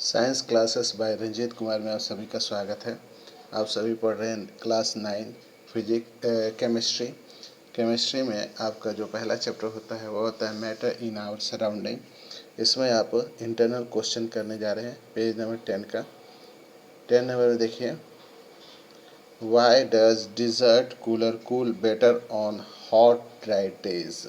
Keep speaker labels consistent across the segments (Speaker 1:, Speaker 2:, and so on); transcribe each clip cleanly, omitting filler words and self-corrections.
Speaker 1: Science classes by Ranjeet Kumar में आप सभी का स्वागत है। आप सभी पढ़ रहे हैं क्लास 9 केमिस्ट्री। केमिस्ट्री में आपका जो पहला चैप्टर होता है वो होता है मैटर इन आवर सराउंडिंग। इसमें आप इंटरनल क्वेश्चन करने जा रहे हैं। पेज नंबर 10 का 10 नंबर में देखिए, why does desert cooler cool better on hot dry days.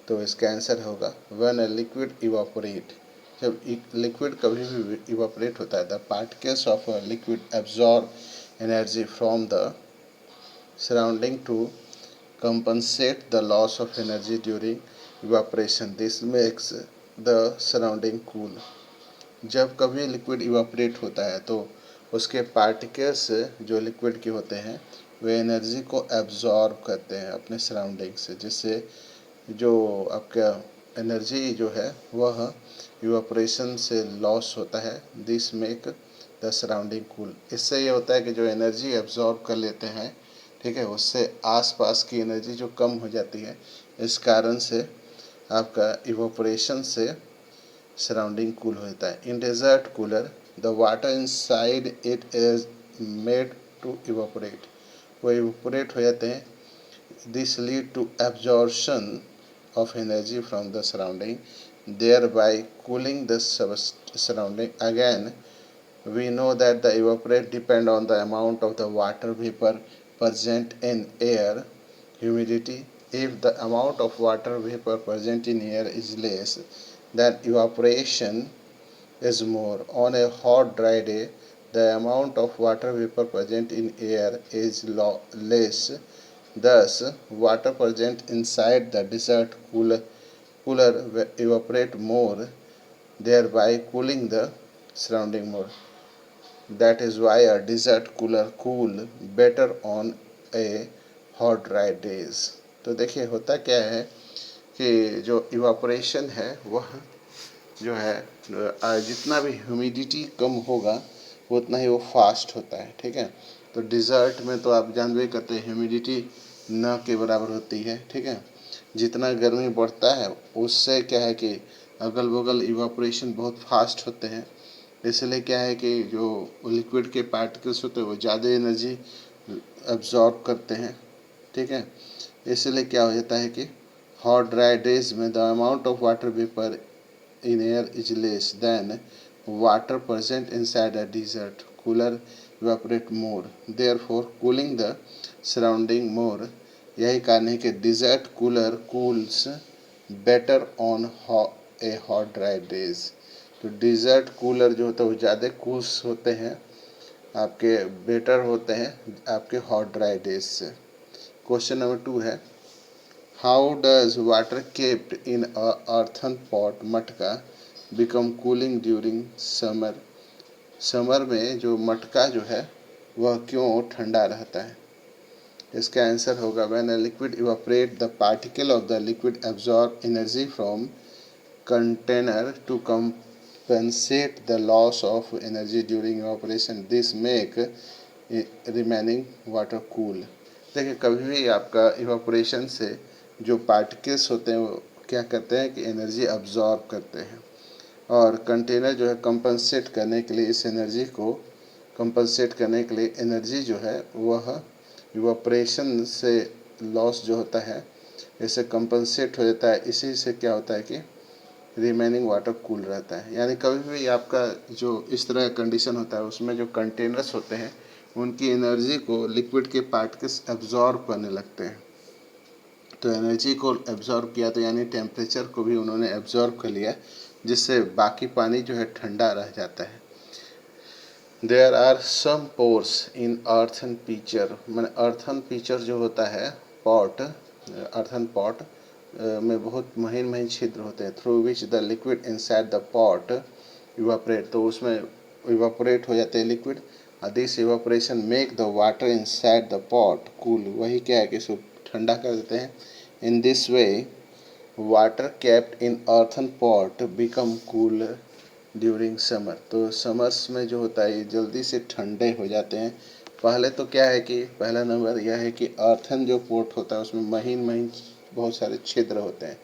Speaker 1: तो इसका आंसर होगा व्हेन अ लिक्विड इवापोरेट। जब लिक्विड कभी भी इवापोरेट होता है, the particles of a liquid absorb energy from the surrounding to compensate the loss of energy during evaporation. This makes the surrounding cool. जब कभी लिक्विड इवापोरेट होता है तो उसके पार्टिकल्स जो लिक्विड के होते हैं वे एनर्जी को एब्जॉर्ब करते हैं अपने सराउंडिंग से, जिससे जो आपका एनर्जी जो है वह इवापोरेशन से लॉस होता है। This make the surrounding cool. इससे ये होता है कि जो एनर्जी एब्जॉर्ब कर लेते हैं, ठीक है, उससे आसपास की एनर्जी जो कम हो जाती है, इस कारण से आपका इवापोरेशन से सराउंडिंग कूल होता है। In desert cooler the water inside it is made to evaporate. वो इवापोरेट हो जाते हैं। This lead to absorption of energy from the surrounding, thereby cooling the surrounding. Again, we know that the evaporate depend on the amount of the water vapor present in air, humidity. If the amount of water vapor present in air is less, then evaporation is more. On a hot dry day, the amount of water vapor present in air is less. Thus, water present inside the desert cooler evaporate more, thereby cooling the surrounding more. That is why a desert cooler cool better on a hot dry days. तो देखिए होता क्या है कि जो evaporation है वह जो है जितना भी ह्यूमिडिटी कम होगा उतना ही वो फास्ट होता है, ठीक है। तो डिज़र्ट में तो आप जानबे करते हैं ह्यूमिडिटी न के बराबर होती है, ठीक है। जितना गर्मी बढ़ता है उससे क्या है कि अगल बगल इवापोरेशन बहुत फास्ट होते हैं। इसलिए क्या है कि जो लिक्विड के पार्टिकल्स होते हैं वो ज़्यादा एनर्जी एब्जॉर्ब करते हैं, ठीक है। इसलिए क्या हो जाता है कि हॉट ड्राई डेज में the amount of water vapour in air is less than water present inside a desert cooler evaporate more, therefore cooling the surrounding more. यही कारण है कि desert cooler cools better on a hot dry days. तो desert cooler जो होता है वो ज़्यादा कूल्स होते हैं, आपके बेटर होते हैं आपके हॉट ड्राई डेज से। क्वेश्चन नंबर 2 है, how does water kept in a earthen pot मटका become cooling during summer. Summer में जो मटका जो है वह क्यों ठंडा रहता है। इसका आंसर होगा when a liquid evaporate the particle of the liquid absorb energy from container to compensate the loss of energy during evaporation. This make remaining water cool. देखिए कभी भी आपका इवापोरेशन से जो पार्टिकल्स होते हैं वो क्या करते हैं कि एनर्जी अब्जॉर्ब करते हैं, और कंटेनर जो है कंपनसेट करने के लिए इस एनर्जी को कंपनसेट करने के लिए एनर्जी जो है वह इवापोरेशन से लॉस जो होता है इससे कंपनसेट हो जाता है। इसी से क्या होता है कि रिमेनिंग वाटर कूल रहता है। यानी कभी भी आपका जो इस तरह का कंडीशन होता है उसमें जो कंटेनर्स होते हैं उनकी एनर्जी को लिक्विड के पार्टिकल्स एब्जॉर्ब करने लगते हैं। तो एनर्जी को एब्जॉर्ब किया तो यानी टेम्परेचर को भी उन्होंने एब्जॉर्ब कर लिया, जिससे बाकी पानी जो है ठंडा रह जाता है। There are some pores in earthen pitcher. मैंने अर्थन पिक्चर जो होता है पॉट, अर्थन पॉट में बहुत महीन महीन छिद्र होते हैं, through which the liquid inside the pot evaporate. तो उसमें इवापोरेट हो जाते हैं liquid. This evaporation make the water inside the pot cool. वही क्या है कि इसको ठंडा कर देते हैं। In this way water kept in earthen pot become cool during summer. तो समर्स में जो होता है ये जल्दी से ठंडे हो जाते हैं। पहले तो क्या है कि पहला नंबर यह है कि अर्थन जो पोर्ट होता है उसमें महीन महीन बहुत सारे छिद्र होते हैं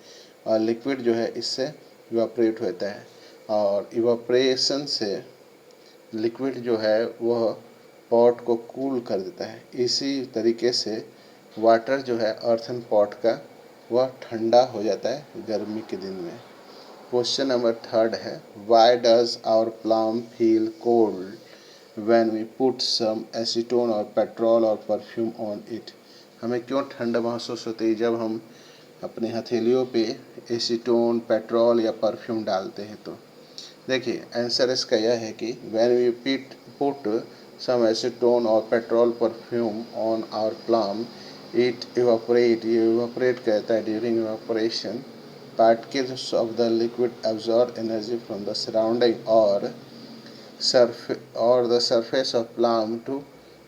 Speaker 1: और लिक्विड जो है इससे इवापोरेट होता है। और इवापोरेशन से लिक्विड जो है वह पॉट को कूल कर देता है। इसी तरीके से वाटर जो है अर्थन पॉट का वह ठंडा हो जाता है गर्मी के दिन में। क्वेश्चन नंबर 3 है, why does our palm feel cold when we put some acetone और petrol or perfume on it. हमें क्यों ठंड महसूस होती है जब हम अपने हथेलियों पे एसीटोन, पेट्रोल या परफ्यूम डालते हैं? तो देखिए आंसर इसका यह है कि when we put some acetone और petrol perfume on our palm it evaporate, ये इवापोरेट कहता है during evaporation particles of the liquid absorb energy from the surrounding or the surface of plum to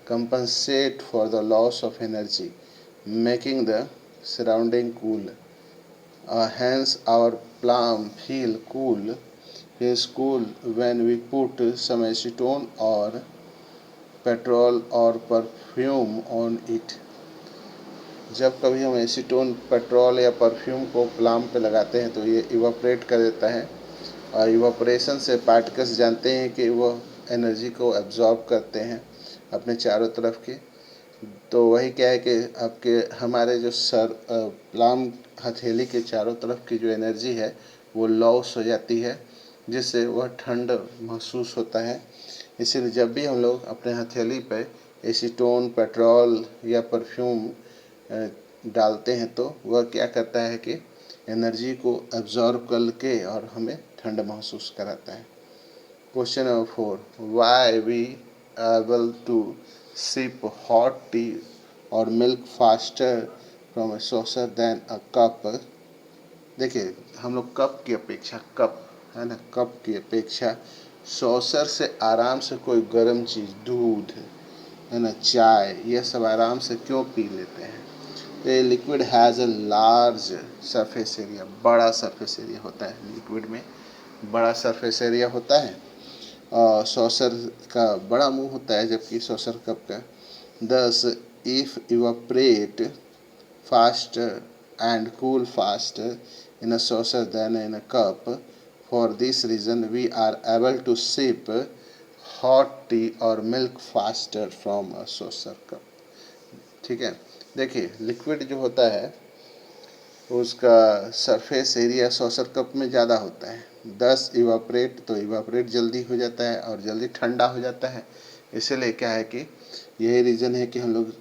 Speaker 1: compensate for the loss of energy, making the surrounding cool. Hence, our plum feels cool when we put some acetone or petrol or perfume on it. जब कभी हम acetone, petrol या perfume को प्लाम पे लगाते हैं तो ये इवापोरेट कर देता है और इवापोरेशन से पार्टिकल्स जानते हैं कि वह एनर्जी को एब्जॉर्ब करते हैं अपने चारों तरफ के। तो वही क्या है कि आपके हमारे जो प्लाम हथेली के चारों तरफ की जो एनर्जी है वो लॉस हो जाती है, जिससे वह ठंड महसूस होता है। इसीलिए जब भी हम लोग अपने हथेली पे एसीटोन, पेट्रोल या परफ्यूम डालते हैं तो वह क्या करता है कि एनर्जी को एब्जॉर्ब करके और हमें ठंड महसूस कराता है। Question number 4, why we able to sip hot tea और milk faster from a saucer than a cup. देखिए हम लोग कप है ना, कप की अपेक्षा सॉसर से आराम से कोई गर्म चीज़, दूध है ना, चाय, यह सब आराम से क्यों पी लेते हैं? ये liquid has a large surface area, बड़ा सरफेस एरिया होता है लिक्विड में, बड़ा सरफेस एरिया होता है। सॉसर का बड़ा मुंह होता है जबकि सॉसर कप का। Thus if evaporate faster and cool faster in a saucer than in a cup, for this reason we are able to sip hot tea और milk faster from a saucer cup. ठीक है, देखिए liquid जो होता है उसका surface area saucer cup में ज़्यादा होता है। 10 इवापोरेट, तो इवापोरेट जल्दी हो जाता है और जल्दी ठंडा हो जाता है। इसीलिए क्या है कि यही रीज़न है कि हम लोग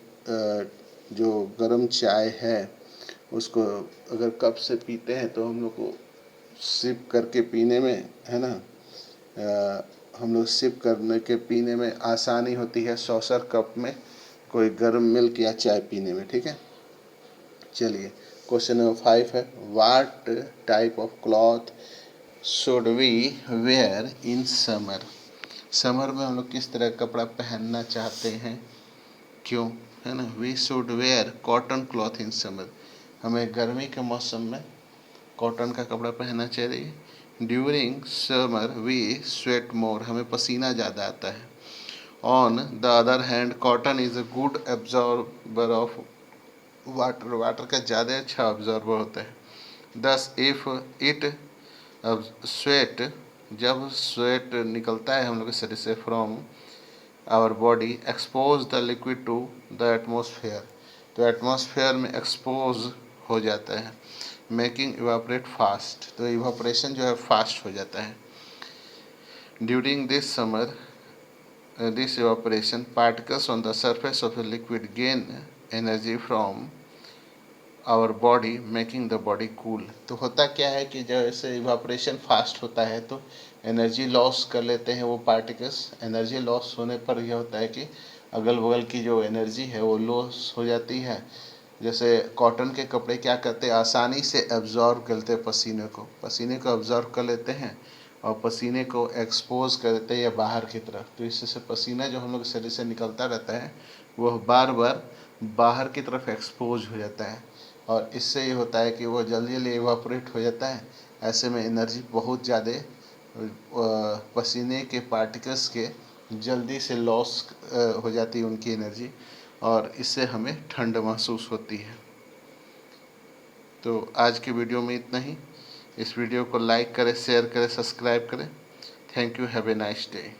Speaker 1: जो गर्म चाय है उसको अगर कप से पीते हैं तो हम लोग को सिप करके पीने में, है ना, हम लोग सिप करने के पीने में आसानी होती है सॉसर कप में कोई गर्म मिल्क या चाय पीने में। ठीक है, चलिए क्वेश्चन नंबर 5 है, what type of cloth should we wear in summer. Summer में हम लोग किस तरह का कपड़ा पहनना चाहते हैं, क्यों, है ना? We should wear cotton cloth in summer, हमें गर्मी के मौसम में कॉटन का कपड़ा पहनना चाहिए। During summer we sweat more, हमें पसीना ज़्यादा आता है। On the other hand cotton is a good absorber of water, water का ज़्यादा अच्छा ऑब्जर्वर होता है। दस इफ़ इट स्वेट, जब स्वेट निकलता है हम लोग के शरीर से from our body, expose the liquid to the atmosphere, तो एटमोसफेयर में एक्सपोज हो जाता है। मेकिंग इवापोरेट फास्ट, तो इवापोरेशन जो है फास्ट हो जाता है। During this summer this evaporation, particles on the surface of the liquid gain energy from our body, making the body cool। तो होता क्या है कि जैसे इवापोरेशन फास्ट होता है तो एनर्जी लॉस कर लेते हैं वो पार्टिकल्स। एनर्जी लॉस होने पर यह होता है कि अगल बगल की जो एनर्जी है वो लॉस हो जाती है। जैसे कॉटन के कपड़े क्या करते हैं, आसानी से एब्जॉर्ब करते हैं पसीने को एब्जॉर्ब कर लेते हैं और पसीने को एक्सपोज कर देते हैं या बाहर की तरफ। तो इससे पसीना जो हम लोग शरीर से निकलता रहता है वह बार बार बाहर की तरफ एक्सपोज हो जाता है और इससे ये होता है कि वह जल्दी जल्दी इवापोरेट हो जाता है। ऐसे में एनर्जी बहुत ज़्यादा पसीने के पार्टिकल्स के जल्दी से लॉस हो जाती है उनकी एनर्जी और इससे हमें ठंड महसूस होती है। तो आज के वीडियो में इतना ही। इस वीडियो को लाइक करें, शेयर करें, सब्सक्राइब करें। Thank you, have a nice day.